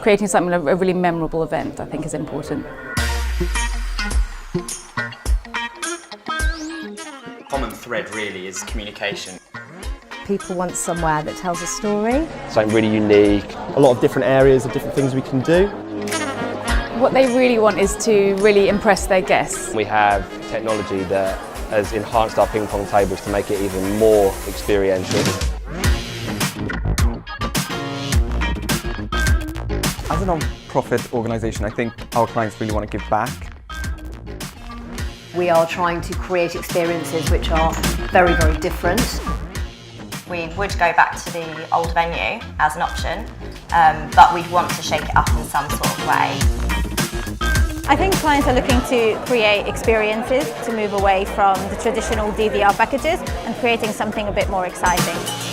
creating something, a really memorable event, I think is important. Common thread really is communication. People want somewhere that tells a story. Something really unique. A lot of different areas of different things we can do. What they really want is to really impress their guests. We have technology that has enhanced our ping pong tables to make it even more experiential. As a non-profit organisation, I think our clients really want to give back. We are trying to create experiences which are very, very different. We would go back to the old venue as an option, but we'd want to shake it up in some sort of way. I think clients are looking to create experiences to move away from the traditional DVR packages and creating something a bit more exciting.